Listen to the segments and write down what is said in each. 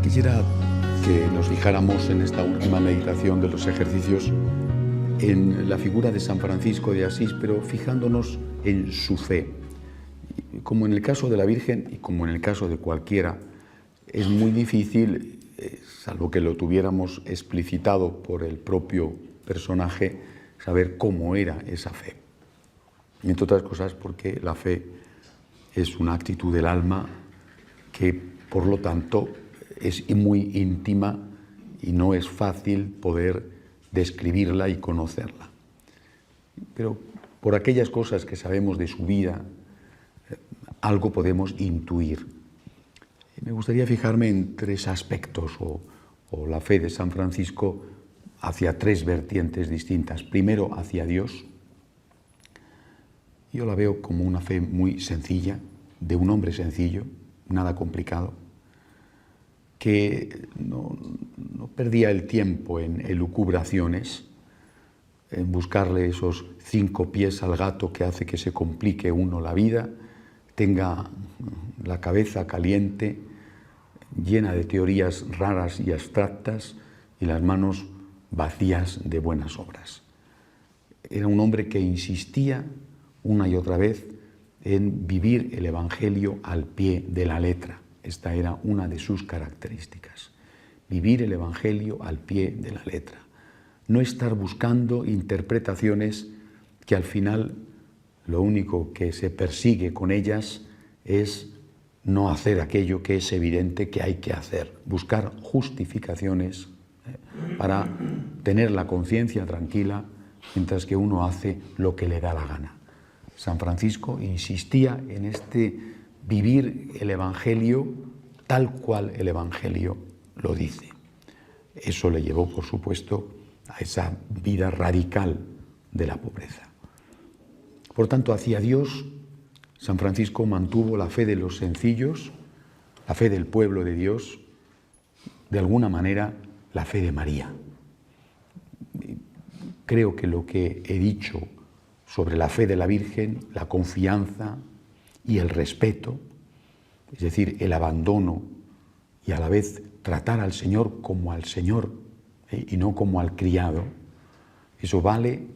Quisiera que nos fijáramos en esta última meditación de los ejercicios en la figura de San Francisco de Asís, pero fijándonos en su fe. Como en el caso de la Virgen y como en el caso de cualquiera, es muy difícil, salvo que lo tuviéramos explicitado por el propio personaje, saber cómo era esa fe. Entre otras cosas porque la fe es una actitud del alma que, por lo tanto, es muy íntima y no es fácil poder describirla y conocerla. Pero por aquellas cosas que sabemos de su vida, algo podemos intuir. Me gustaría fijarme en tres aspectos, o la fe de San Francisco hacia tres vertientes distintas. Primero, hacia Dios. Yo la veo como una fe muy sencilla, de un hombre sencillo, nada complicado, que no perdía el tiempo en elucubraciones, en buscarle esos 5 pies al gato que hace que se complique uno la vida, tenga la cabeza caliente, llena de teorías raras y abstractas y las manos vacías de buenas obras. Era un hombre que insistía una y otra vez en vivir el Evangelio al pie de la letra. Esta era una de sus características, vivir el Evangelio al pie de la letra. No estar buscando interpretaciones que al final lo único que se persigue con ellas es no hacer aquello que es evidente que hay que hacer, buscar justificaciones para tener la conciencia tranquila mientras que uno hace lo que le da la gana. San Francisco insistía en vivir el Evangelio tal cual el Evangelio lo dice. Eso le llevó, por supuesto, a esa vida radical de la pobreza. Por tanto, hacia Dios, San Francisco mantuvo la fe de los sencillos, la fe del pueblo de Dios, de alguna manera la fe de María. Creo que lo que he dicho sobre la fe de la Virgen, la confianza y el respeto, es decir, el abandono y a la vez tratar al Señor como al Señor y no como al criado, eso vale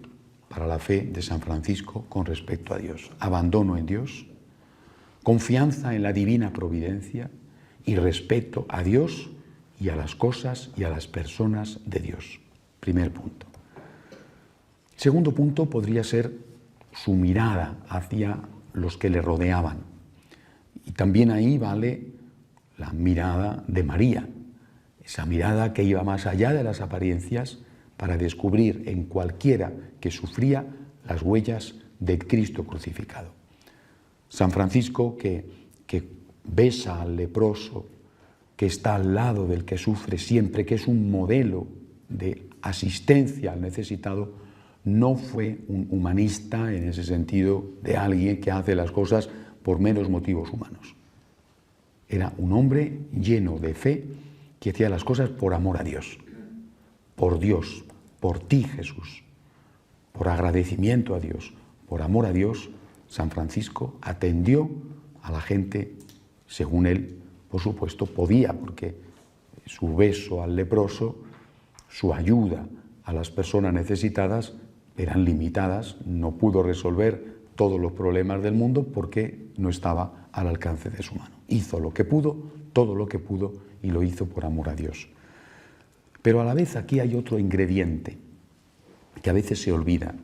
para la fe de San Francisco con respecto a Dios. Abandono en Dios, confianza en la divina providencia y respeto a Dios y a las cosas y a las personas de Dios. Primer punto. Segundo punto podría ser su mirada hacia los que le rodeaban. Y también ahí vale la mirada de María, esa mirada que iba más allá de las apariencias para descubrir en cualquiera que sufría las huellas de Cristo crucificado. San Francisco que besa al leproso, que está al lado del que sufre siempre, que es un modelo de asistencia al necesitado, no fue un humanista en ese sentido de alguien que hace las cosas por meros motivos humanos. Era un hombre lleno de fe que hacía las cosas por amor a Dios, por ti, Jesús, por agradecimiento a Dios, por amor a Dios. San Francisco atendió a la gente según él, por supuesto, podía, porque su beso al leproso, su ayuda a las personas necesitadas eran limitadas, no pudo resolver todos los problemas del mundo porque no estaba al alcance de su mano. Hizo lo que pudo, todo lo que pudo, y lo hizo por amor a Dios. Pero a la vez aquí hay otro ingrediente que a veces se olvida.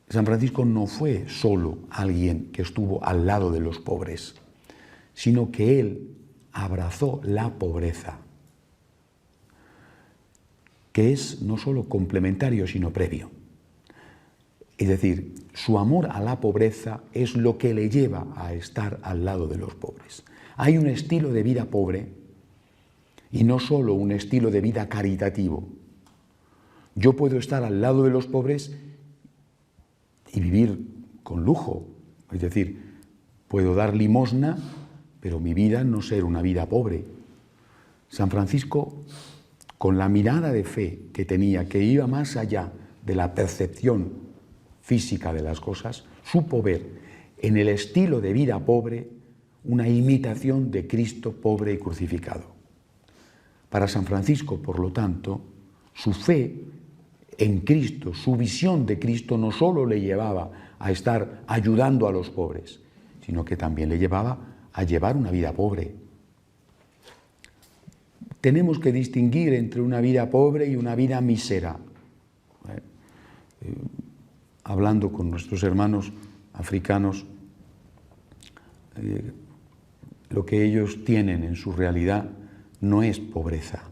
San Francisco no fue solo alguien que estuvo al lado de los pobres, sino que él abrazó la pobreza, que es no solo complementario, sino previo. Es decir, su amor a la pobreza es lo que le lleva a estar al lado de los pobres. Hay un estilo de vida pobre y no solo un estilo de vida caritativo. Yo puedo estar al lado de los pobres y vivir con lujo, es decir, puedo dar limosna, pero mi vida no ser una vida pobre. San Francisco, con la mirada de fe que tenía, que iba más allá de la percepción física de las cosas, supo ver en el estilo de vida pobre una imitación de Cristo pobre y crucificado. Para San Francisco, por lo tanto, su fe en Cristo, su visión de Cristo no solo le llevaba a estar ayudando a los pobres, sino que también le llevaba a llevar una vida pobre. Tenemos que distinguir entre una vida pobre y una vida mísera. Hablando con nuestros hermanos africanos, lo que ellos tienen en su realidad no es pobreza,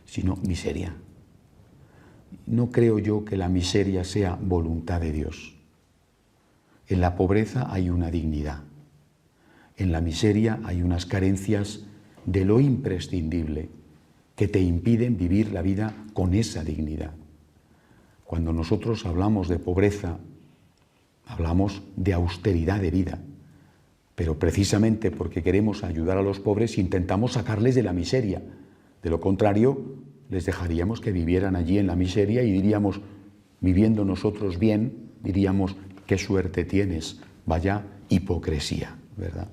sino miseria. No creo yo que la miseria sea voluntad de Dios. En la pobreza hay una dignidad. En la miseria hay unas carencias de lo imprescindible que te impiden vivir la vida con esa dignidad. Cuando nosotros hablamos de pobreza, hablamos de austeridad de vida, pero precisamente porque queremos ayudar a los pobres intentamos sacarles de la miseria. De lo contrario, les dejaríamos que vivieran allí en la miseria y diríamos, viviendo nosotros bien, diríamos, qué suerte tienes, vaya hipocresía, ¿verdad?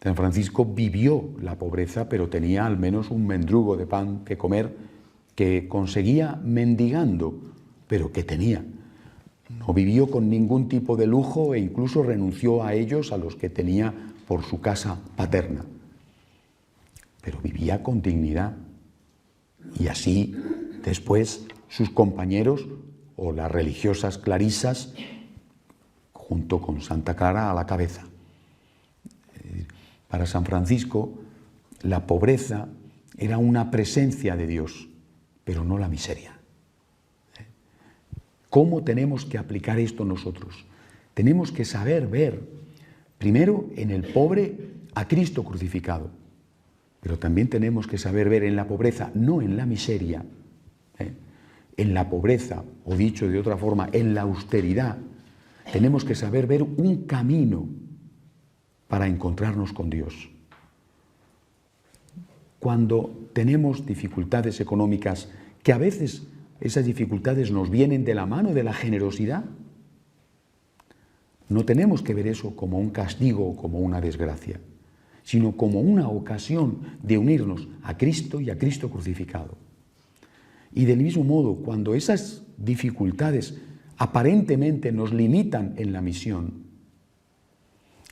San Francisco vivió la pobreza, pero tenía al menos un mendrugo de pan que comer, que conseguía mendigando, pero que tenía. No vivió con ningún tipo de lujo e incluso renunció a ellos, a los que tenía por su casa paterna. Pero vivía con dignidad. Y así, después, sus compañeros o las religiosas clarisas, junto con Santa Clara a la cabeza. Para San Francisco, la pobreza era una presencia de Dios, pero no la miseria. ¿Cómo tenemos que aplicar esto nosotros? Tenemos que saber ver, primero, en el pobre a Cristo crucificado, pero también tenemos que saber ver en la pobreza, no en la miseria, en la pobreza, o dicho de otra forma, en la austeridad, tenemos que saber ver un camino para encontrarnos con Dios. Cuando tenemos dificultades económicas, que a veces esas dificultades nos vienen de la mano de la generosidad, no tenemos que ver eso como un castigo o como una desgracia, sino como una ocasión de unirnos a Cristo y a Cristo crucificado. Y del mismo modo, cuando esas dificultades aparentemente nos limitan en la misión,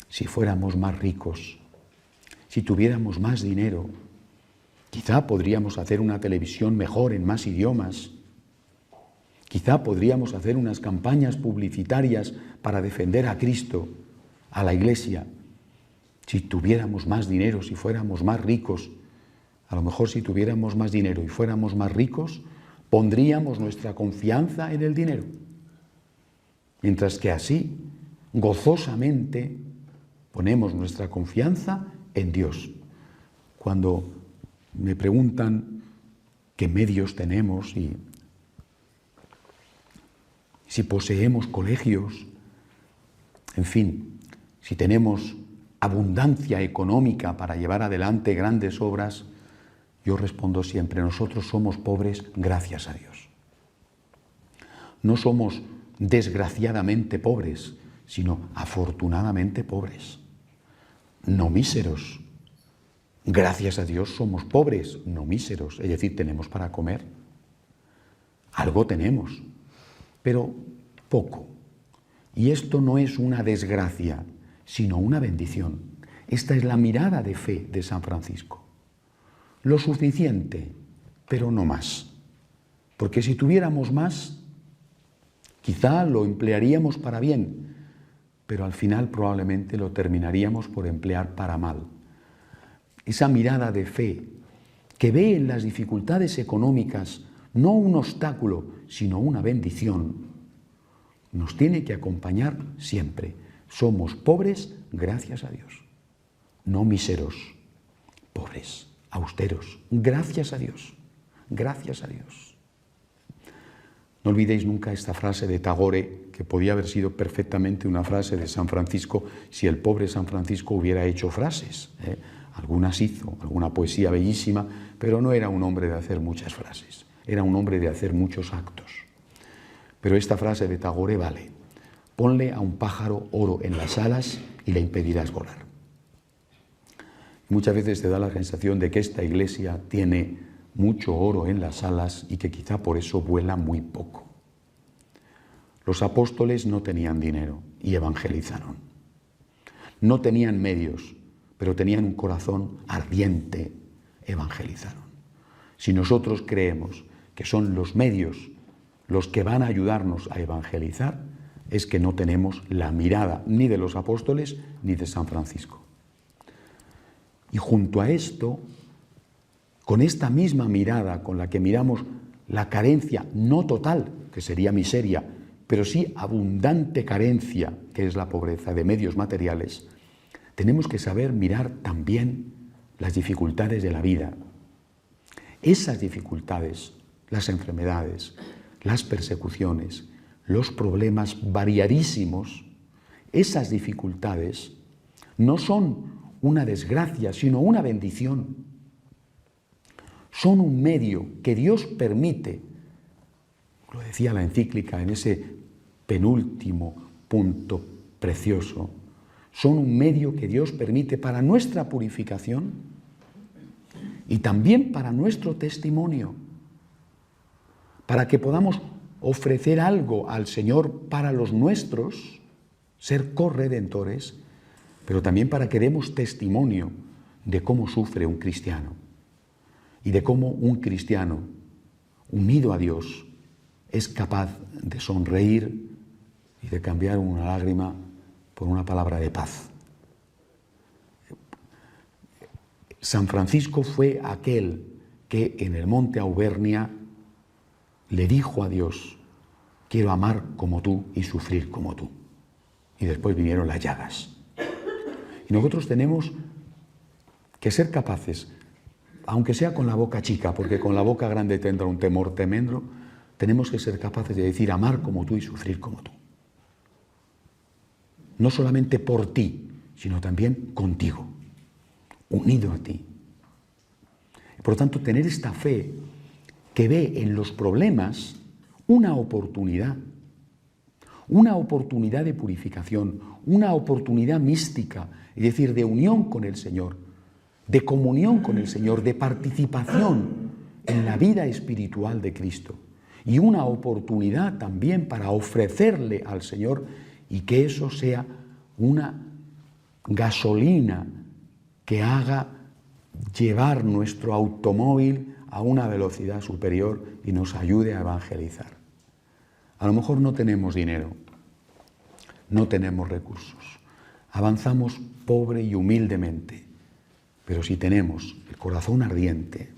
si fuéramos más ricos, si tuviéramos más dinero, quizá podríamos hacer una televisión mejor en más idiomas, quizá podríamos hacer unas campañas publicitarias para defender a Cristo, a la Iglesia. Si tuviéramos más dinero, si fuéramos más ricos, a lo mejor si tuviéramos más dinero y fuéramos más ricos, pondríamos nuestra confianza en el dinero. Mientras que así, gozosamente, ponemos nuestra confianza en Dios. Cuando me preguntan qué medios tenemos y si poseemos colegios, en fin, si tenemos abundancia económica para llevar adelante grandes obras, yo respondo siempre, nosotros somos pobres gracias a Dios. No somos desgraciadamente pobres, sino afortunadamente pobres. No míseros. Gracias a Dios somos pobres, no míseros, es decir, tenemos para comer. Algo tenemos, pero poco. Y esto no es una desgracia, sino una bendición. Esta es la mirada de fe de San Francisco. Lo suficiente, pero no más. Porque si tuviéramos más, quizá lo emplearíamos para bien, pero al final probablemente lo terminaríamos por emplear para mal. Esa mirada de fe que ve en las dificultades económicas no un obstáculo, sino una bendición, nos tiene que acompañar siempre. Somos pobres gracias a Dios, no míseros, pobres, austeros, gracias a Dios, gracias a Dios. No olvidéis nunca esta frase de Tagore, que podía haber sido perfectamente una frase de San Francisco si el pobre San Francisco hubiera hecho frases. Algunas hizo, alguna poesía bellísima, pero no era un hombre de hacer muchas frases, era un hombre de hacer muchos actos. Pero esta frase de Tagore vale: ponle a un pájaro oro en las alas y le impedirás volar. Muchas veces te da la sensación de que esta iglesia tiene mucho oro en las alas y que quizá por eso vuela muy poco. Los apóstoles no tenían dinero y evangelizaron. No tenían medios, pero tenían un corazón ardiente, evangelizaron. Si nosotros creemos que son los medios los que van a ayudarnos a evangelizar, es que no tenemos la mirada ni de los apóstoles ni de San Francisco. Y junto a esto, con esta misma mirada con la que miramos la carencia no total, que sería miseria, pero sí abundante carencia, que es la pobreza de medios materiales, tenemos que saber mirar también las dificultades de la vida. Esas dificultades, las enfermedades, las persecuciones, los problemas variadísimos, esas dificultades no son una desgracia, sino una bendición. Son un medio que Dios permite, lo decía la encíclica en ese penúltimo punto precioso, son un medio que Dios permite para nuestra purificación y también para nuestro testimonio, para que podamos ofrecer algo al Señor para los nuestros, ser corredentores, pero también para que demos testimonio de cómo sufre un cristiano y de cómo un cristiano unido a Dios es capaz de sonreír y de cambiar una lágrima por una palabra de paz. San Francisco fue aquel que en el monte Auvernia le dijo a Dios: quiero amar como tú y sufrir como tú. Y después vinieron las llagas. Y nosotros tenemos que ser capaces, aunque sea con la boca chica, porque con la boca grande tendrá un temor tremendo, tenemos que ser capaces de decir amar como tú y sufrir como tú. No solamente por ti, sino también contigo, unido a ti. Por lo tanto, tener esta fe que ve en los problemas una oportunidad de purificación, una oportunidad mística, es decir, de unión con el Señor, de comunión con el Señor, de participación en la vida espiritual de Cristo, y una oportunidad también para ofrecerle al Señor y que eso sea una gasolina que haga llevar nuestro automóvil a una velocidad superior y nos ayude a evangelizar. A lo mejor no tenemos dinero, no tenemos recursos, avanzamos pobre y humildemente, pero si tenemos el corazón ardiente,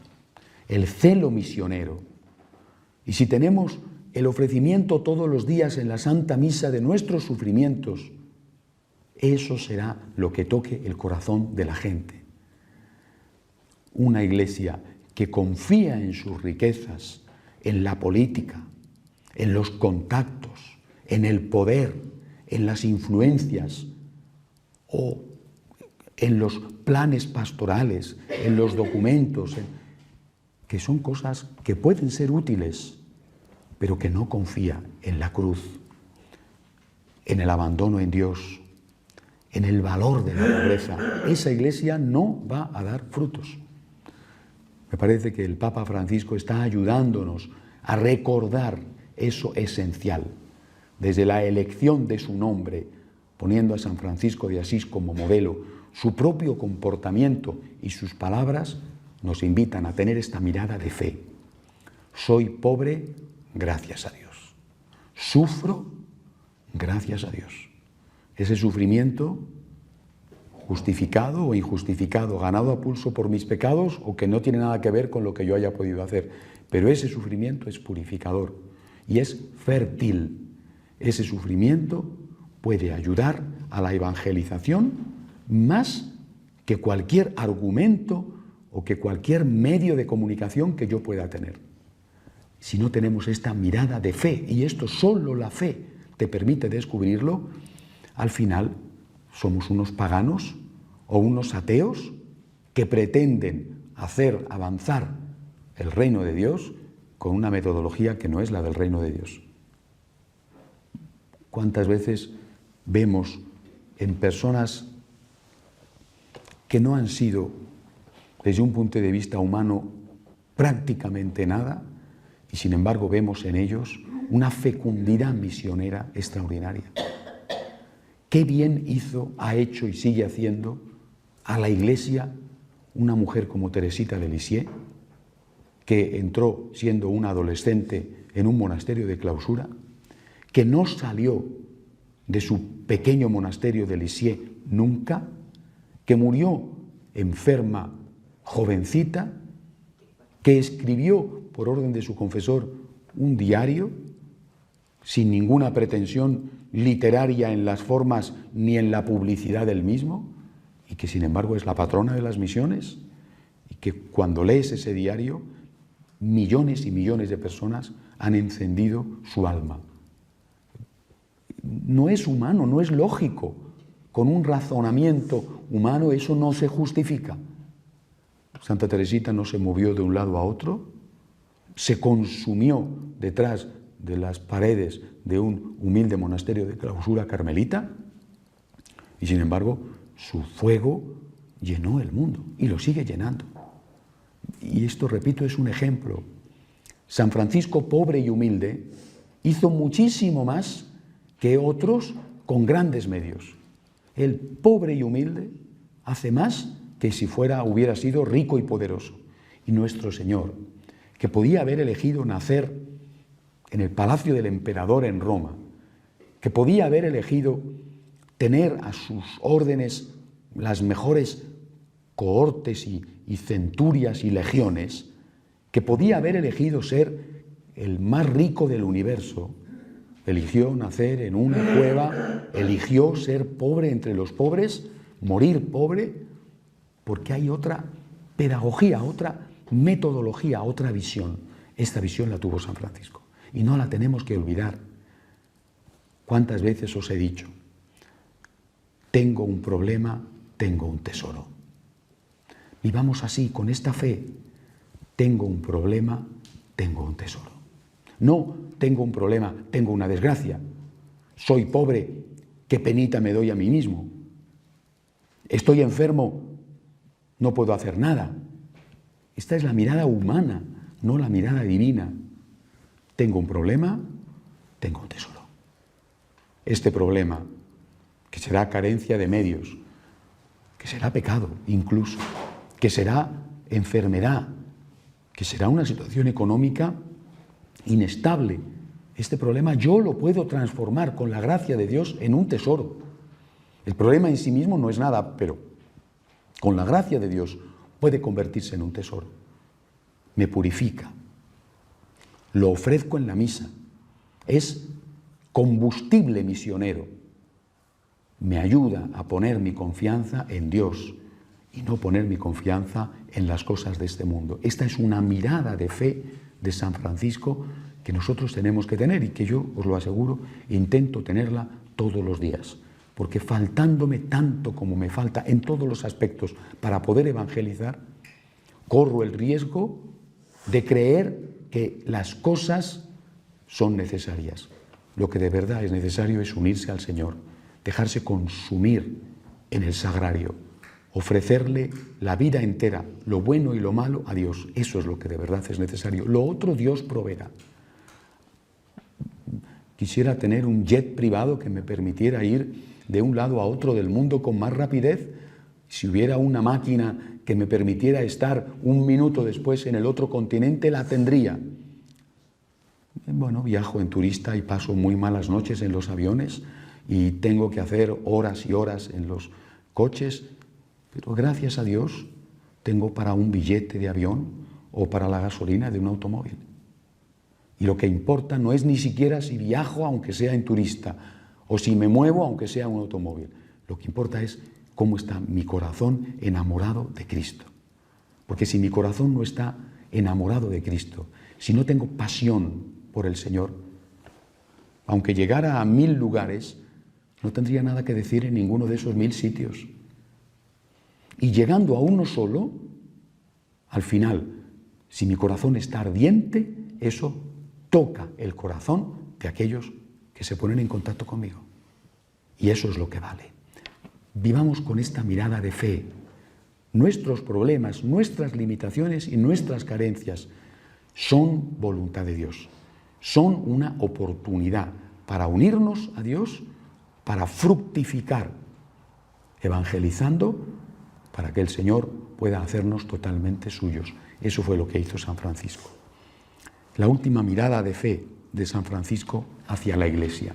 el celo misionero, y si tenemos el ofrecimiento todos los días en la Santa Misa de nuestros sufrimientos, eso será lo que toque el corazón de la gente. Una iglesia que confía en sus riquezas, en la política, en los contactos, en el poder, en las influencias o en los planes pastorales, en los documentos, que son cosas que pueden ser útiles, pero que no confía en la cruz, en el abandono en Dios, en el valor de la pobreza. Esa iglesia no va a dar frutos. Me parece que el Papa Francisco está ayudándonos a recordar eso esencial, desde la elección de su nombre, poniendo a San Francisco de Asís como modelo, su propio comportamiento y sus palabras nos invitan a tener esta mirada de fe. Soy pobre, gracias a Dios. Sufro, gracias a Dios. Ese sufrimiento, justificado o injustificado, ganado a pulso por mis pecados o que no tiene nada que ver con lo que yo haya podido hacer, pero ese sufrimiento es purificador y es fértil. Ese sufrimiento puede ayudar a la evangelización más que cualquier argumento o que cualquier medio de comunicación que yo pueda tener. Si no tenemos esta mirada de fe, y esto solo la fe te permite descubrirlo, al final somos unos paganos o unos ateos que pretenden hacer avanzar el reino de Dios con una metodología que no es la del reino de Dios. ¿Cuántas veces vemos en personas que no han sido desde un punto de vista humano, prácticamente nada, y sin embargo vemos en ellos una fecundidad misionera extraordinaria. Qué bien hizo, ha hecho y sigue haciendo a la Iglesia una mujer como Teresita de Lisieux, que entró siendo una adolescente en un monasterio de clausura, que no salió de su pequeño monasterio de Lisieux nunca, que murió enferma, jovencita, que escribió por orden de su confesor un diario sin ninguna pretensión literaria en las formas ni en la publicidad del mismo, y que sin embargo es la patrona de las misiones, y que cuando lees ese diario, millones y millones de personas han encendido su alma. No es humano, no es lógico. Con un razonamiento humano eso no se justifica. Santa Teresita no se movió de un lado a otro, se consumió detrás de las paredes de un humilde monasterio de clausura carmelita, y sin embargo su fuego llenó el mundo y lo sigue llenando. Y esto, repito, es un ejemplo. San Francisco, pobre y humilde, hizo muchísimo más que otros con grandes medios. El pobre y humilde hace más que si hubiera sido rico y poderoso. Y nuestro Señor, que podía haber elegido nacer en el palacio del emperador en Roma, que podía haber elegido tener a sus órdenes las mejores cohortes y centurias y legiones, que podía haber elegido ser el más rico del universo, eligió nacer en una cueva, eligió ser pobre entre los pobres, morir pobre, porque hay otra pedagogía, otra metodología, otra visión. Esta visión la tuvo San Francisco y no la tenemos que olvidar. ¿Cuántas veces os he dicho? Tengo un problema, tengo un tesoro. Vivamos así, con esta fe. Tengo un problema, tengo un tesoro. No tengo un problema, tengo una desgracia. Soy pobre, qué penita me doy a mí mismo. Estoy enfermo, no puedo hacer nada. Esta es la mirada humana, no la mirada divina. Tengo un problema, tengo un tesoro. Este problema, que será carencia de medios, que será pecado incluso, que será enfermedad, que será una situación económica inestable. Este problema yo lo puedo transformar con la gracia de Dios en un tesoro. El problema en sí mismo no es nada, pero con la gracia de Dios puede convertirse en un tesoro. Me purifica. Lo ofrezco en la misa. Es combustible misionero. Me ayuda a poner mi confianza en Dios y no poner mi confianza en las cosas de este mundo. Esta es una mirada de fe de San Francisco que nosotros tenemos que tener y que yo, os lo aseguro, intento tenerla todos los días. Porque faltándome tanto como me falta en todos los aspectos para poder evangelizar, corro el riesgo de creer que las cosas son necesarias. Lo que de verdad es necesario es unirse al Señor, dejarse consumir en el sagrario, ofrecerle la vida entera, lo bueno y lo malo, a Dios. Eso es lo que de verdad es necesario. Lo otro Dios proveerá. Quisiera tener un jet privado que me permitiera ir de un lado a otro del mundo con más rapidez. Si hubiera una máquina que me permitiera estar un minuto después en el otro continente, la tendría. Bueno, viajo en turista y paso muy malas noches en los aviones y tengo que hacer horas y horas en los coches, pero gracias a Dios tengo para un billete de avión o para la gasolina de un automóvil. Y lo que importa no es ni siquiera si viajo aunque sea en turista o si me muevo aunque sea en un automóvil. Lo que importa es cómo está mi corazón enamorado de Cristo. Porque si mi corazón no está enamorado de Cristo, si no tengo pasión por el Señor, aunque llegara a 1000 lugares, no tendría nada que decir en ninguno de esos 1000 sitios. Y llegando a uno solo, al final, si mi corazón está ardiente, eso toca el corazón de aquellos que se ponen en contacto conmigo. Y eso es lo que vale. Vivamos con esta mirada de fe, nuestros problemas, nuestras limitaciones y nuestras carencias son voluntad de Dios. Son una oportunidad para unirnos a Dios, para fructificar, evangelizando, para que el Señor pueda hacernos totalmente suyos. Eso fue lo que hizo San Francisco. La última mirada de fe de San Francisco hacia la Iglesia.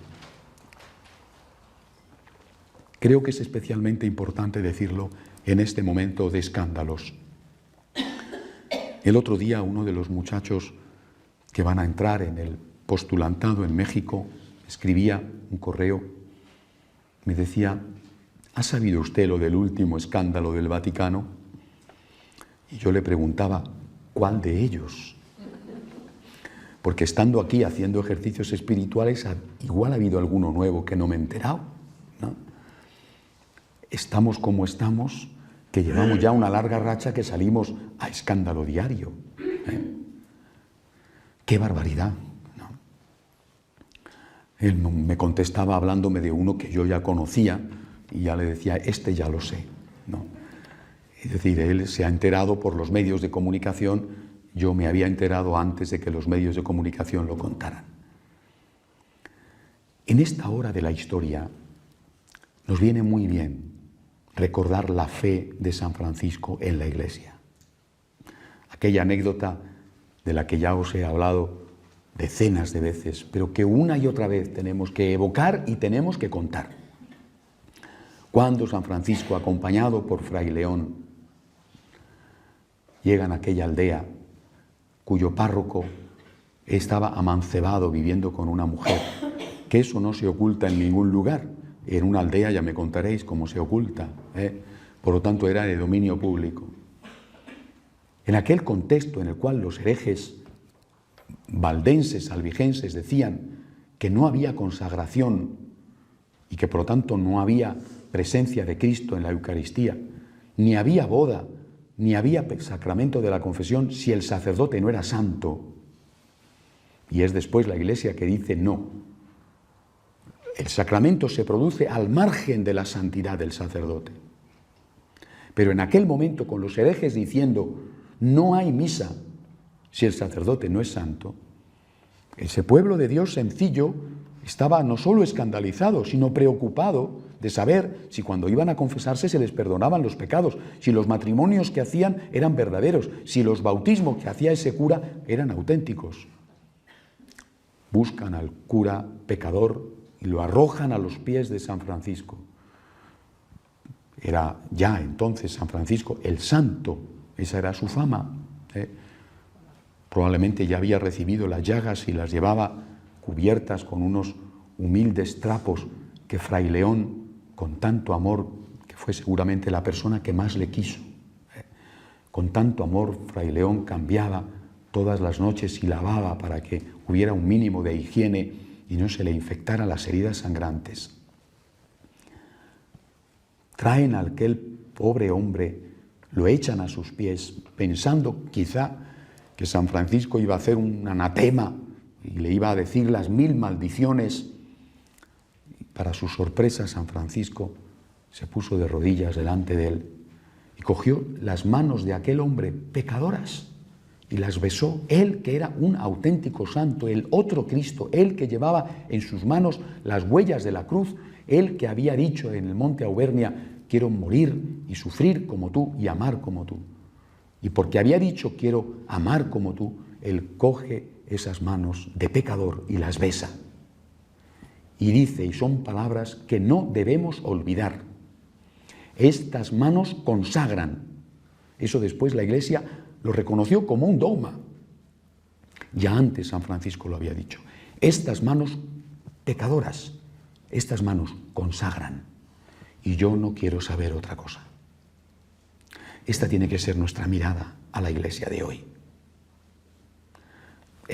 Creo que es especialmente importante decirlo en este momento de escándalos. El otro día uno de los muchachos que van a entrar en el postulantado en México escribía un correo, me decía: ¿ha sabido usted lo del último escándalo del Vaticano? Y yo le preguntaba, ¿cuál de ellos? Porque estando aquí haciendo ejercicios espirituales, igual ha habido alguno nuevo que no me he enterado, ¿no? Estamos como estamos, que llevamos ya una larga racha que salimos a escándalo diario. ¡Qué barbaridad! ¿No? Él me contestaba hablándome de uno que yo ya conocía y ya le decía, este ya lo sé, ¿no? Es decir, él se ha enterado por los medios de comunicación, yo me había enterado antes de que los medios de comunicación lo contaran. En esta hora de la historia nos viene muy bien recordar la fe de San Francisco en la Iglesia. Aquella anécdota de la que ya os he hablado decenas de veces, pero que una y otra vez tenemos que evocar y tenemos que contar. Cuando San Francisco, acompañado por Fray León, llegan a aquella aldea cuyo párroco estaba amancebado viviendo con una mujer, que eso no se oculta en ningún lugar. En una aldea ya me contaréis cómo se oculta, por lo tanto era de dominio público. En aquel contexto en el cual los herejes valdenses, albigenses decían que no había consagración y que por lo tanto no había presencia de Cristo en la Eucaristía, ni había boda, ni había sacramento de la confesión si el sacerdote no era santo. Y es después la Iglesia que dice no. El sacramento se produce al margen de la santidad del sacerdote. Pero en aquel momento, con los herejes diciendo no hay misa si el sacerdote no es santo, ese pueblo de Dios sencillo estaba no solo escandalizado, sino preocupado de saber si cuando iban a confesarse se les perdonaban los pecados, si los matrimonios que hacían eran verdaderos, si los bautismos que hacía ese cura eran auténticos. Buscan al cura pecador y lo arrojan a los pies de San Francisco. Era ya entonces San Francisco el santo, esa era su fama. Probablemente ya había recibido las llagas y las llevaba cubiertas con unos humildes trapos que Fray León, con tanto amor, que fue seguramente la persona que más le quiso, con tanto amor Fray León cambiaba todas las noches y lavaba para que hubiera un mínimo de higiene y no se le infectaran las heridas sangrantes. Traen a aquel pobre hombre, lo echan a sus pies, pensando quizá que San Francisco iba a hacer un anatema y le iba a decir las 1000 maldiciones. Y para su sorpresa, San Francisco se puso de rodillas delante de él y cogió las manos de aquel hombre pecadoras y las besó, él que era un auténtico santo, el otro Cristo, él que llevaba en sus manos las huellas de la cruz, él que había dicho en el monte Auvernia, quiero morir y sufrir como tú y amar como tú. Y porque había dicho quiero amar como tú, él coge esas manos de pecador y las besa. Y dice, y son palabras que no debemos olvidar, estas manos consagran. Eso después la Iglesia lo reconoció como un dogma. Ya antes San Francisco lo había dicho. Estas manos pecadoras, estas manos consagran. Y yo no quiero saber otra cosa. Esta tiene que ser nuestra mirada a la Iglesia de hoy.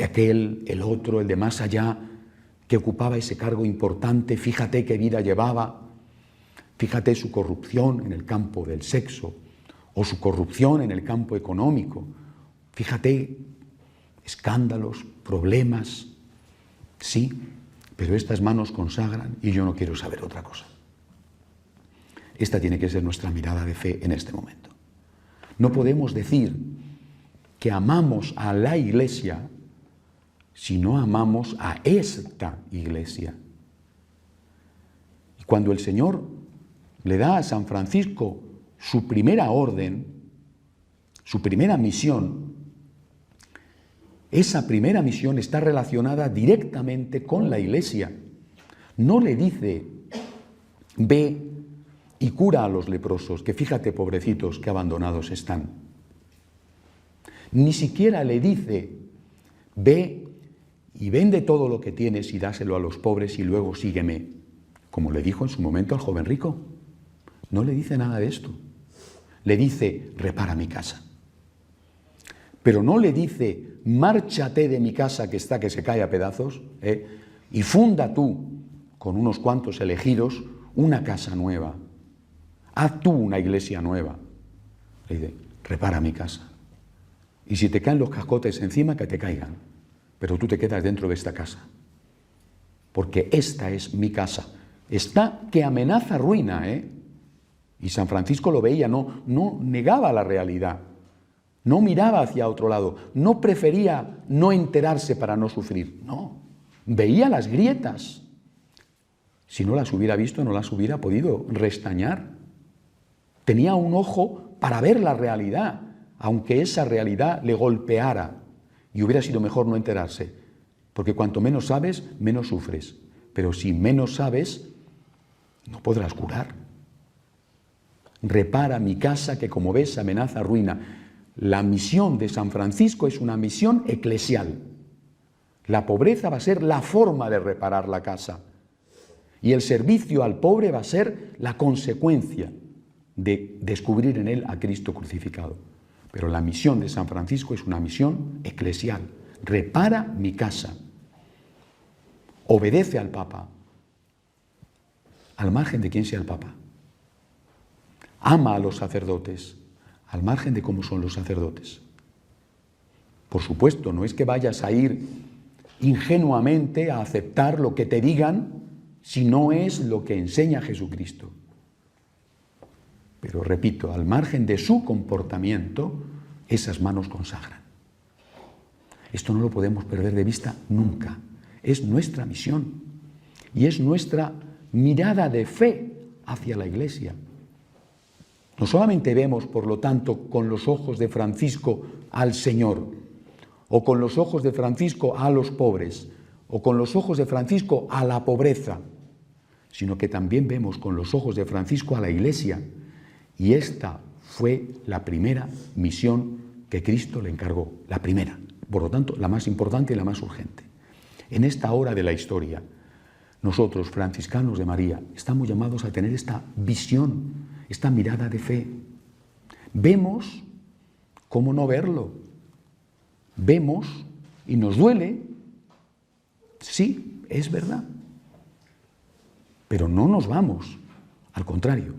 Aquel, el otro, el de más allá, que ocupaba ese cargo importante, fíjate qué vida llevaba, fíjate su corrupción en el campo del sexo, o su corrupción en el campo económico. Fíjate, escándalos, problemas, sí, pero estas manos consagran y yo no quiero saber otra cosa. Esta tiene que ser nuestra mirada de fe en este momento. No podemos decir que amamos a la Iglesia si no amamos a esta Iglesia. Y cuando el Señor le da a San Francisco su primera orden, su primera misión, esa primera misión está relacionada directamente con la Iglesia. No le dice, ve y cura a los leprosos, que fíjate, pobrecitos, que abandonados están. Ni siquiera le dice, ve y vende todo lo que tienes y dáselo a los pobres y luego sígueme, como le dijo en su momento al joven rico. No le dice nada de esto. Le dice, repara mi casa. Pero no le dice, márchate de mi casa que está que se cae a pedazos, y funda tú, con unos cuantos elegidos, una casa nueva. Haz tú una iglesia nueva. Le dice, repara mi casa. Y si te caen los cascotes encima, que te caigan. Pero tú te quedas dentro de esta casa. Porque esta es mi casa. Está que amenaza ruina, Y San Francisco lo veía, no negaba la realidad. No miraba hacia otro lado. No prefería no enterarse para no sufrir. No. Veía las grietas. Si no las hubiera visto, no las hubiera podido restañar. Tenía un ojo para ver la realidad, aunque esa realidad le golpeara. Y hubiera sido mejor no enterarse, porque cuanto menos sabes, menos sufres. Pero si menos sabes, no podrás curar. Repara mi casa que, como ves, amenaza ruina. La misión de San Francisco es una misión eclesial. La pobreza va a ser la forma de reparar la casa. Y el servicio al pobre va a ser la consecuencia de descubrir en él a Cristo crucificado. Pero la misión de San Francisco es una misión eclesial. Repara mi casa. Obedece al Papa, al margen de quién sea el Papa. Ama a los sacerdotes, al margen de cómo son los sacerdotes. Por supuesto, no es que vayas a ir ingenuamente a aceptar lo que te digan si no es lo que enseña Jesucristo. Pero repito, al margen de su comportamiento, esas manos consagran. Esto no lo podemos perder de vista nunca. Es nuestra misión y es nuestra mirada de fe hacia la Iglesia. No solamente vemos, por lo tanto, con los ojos de Francisco al Señor, o con los ojos de Francisco a los pobres, o con los ojos de Francisco a la pobreza, sino que también vemos con los ojos de Francisco a la Iglesia. Y esta fue la primera misión que Cristo le encargó, la primera, por lo tanto, la más importante y la más urgente. En esta hora de la historia, nosotros, franciscanos de María, estamos llamados a tener esta visión, esta mirada de fe. Vemos cómo no verlo. Vemos y nos duele. Sí, es verdad. Pero no nos vamos. Al contrario,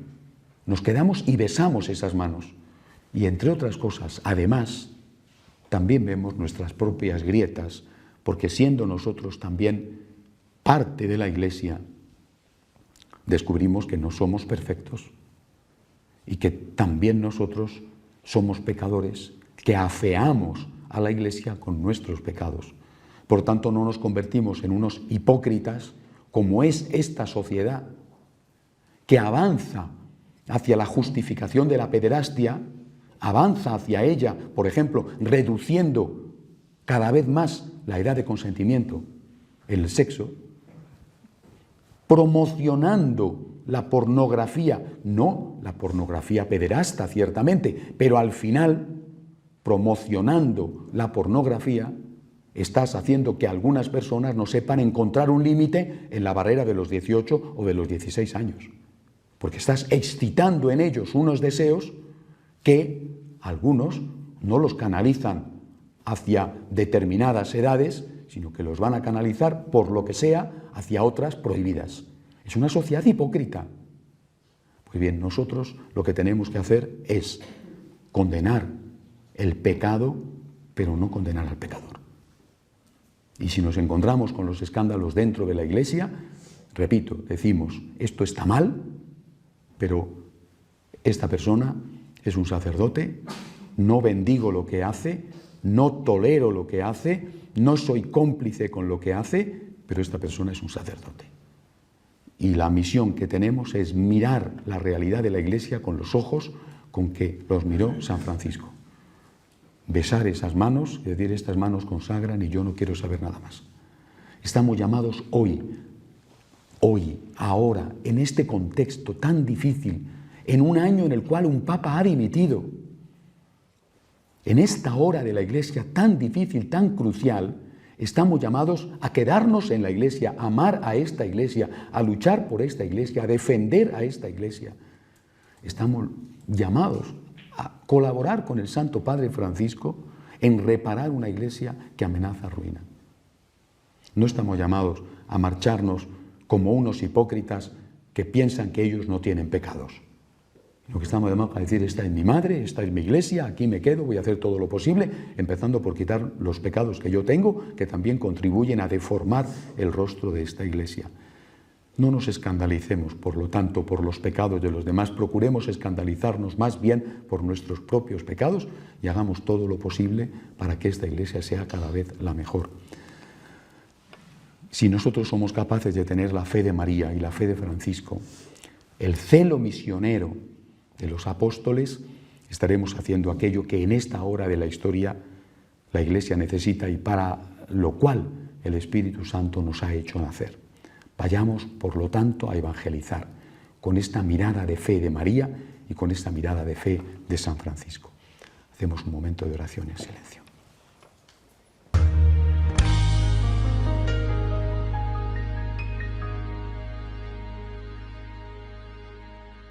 nos quedamos y besamos esas manos. Y entre otras cosas, además, también vemos nuestras propias grietas, porque siendo nosotros también parte de la Iglesia, descubrimos que no somos perfectos y que también nosotros somos pecadores, que afeamos a la Iglesia con nuestros pecados. Por tanto, no nos convertimos en unos hipócritas, como es esta sociedad, que avanza hacia la justificación de la pederastia, avanza hacia ella, por ejemplo, reduciendo cada vez más la edad de consentimiento en el sexo, promocionando la pornografía, no la pornografía pederasta, ciertamente, pero al final, promocionando la pornografía, estás haciendo que algunas personas no sepan encontrar un límite en la barrera de los 18 o de los 16 años, porque estás excitando en ellos unos deseos que algunos no los canalizan hacia determinadas edades, sino que los van a canalizar, por lo que sea, hacia otras prohibidas. Es una sociedad hipócrita. Pues bien, nosotros lo que tenemos que hacer es condenar el pecado, pero no condenar al pecador. Y si nos encontramos con los escándalos dentro de la Iglesia, repito, decimos, esto está mal, pero esta persona es un sacerdote no bendigo lo que hace, no tolero lo que hace, no soy cómplice con lo que hace, pero esta persona es un sacerdote. Y la misión que tenemos es mirar la realidad de la Iglesia con los ojos con que los miró San Francisco. Besar esas manos y decir, estas manos consagran y yo no quiero saber nada más. Estamos llamados hoy, ahora, en este contexto tan difícil, en un año en el cual un Papa ha dimitido, en esta hora de la Iglesia tan difícil, tan crucial, estamos llamados a quedarnos en la Iglesia, a amar a esta Iglesia, a luchar por esta Iglesia, a defender a esta Iglesia. Estamos llamados a colaborar con el Santo Padre Francisco en reparar una Iglesia que amenaza ruina. No estamos llamados a marcharnos como unos hipócritas que piensan que ellos no tienen pecados. Lo que estamos llamados a decir, esta es mi madre, esta es mi Iglesia, aquí me quedo, voy a hacer todo lo posible, empezando por quitar los pecados que yo tengo, que también contribuyen a deformar el rostro de esta Iglesia. No nos escandalicemos, por lo tanto, por los pecados de los demás, procuremos escandalizarnos más bien por nuestros propios pecados y hagamos todo lo posible para que esta Iglesia sea cada vez la mejor. Si nosotros somos capaces de tener la fe de María y la fe de Francisco, el celo misionero de los apóstoles, estaremos haciendo aquello que en esta hora de la historia la Iglesia necesita y para lo cual el Espíritu Santo nos ha hecho nacer. Vayamos, por lo tanto, a evangelizar con esta mirada de fe de María y con esta mirada de fe de San Francisco. Hacemos un momento de oración en silencio.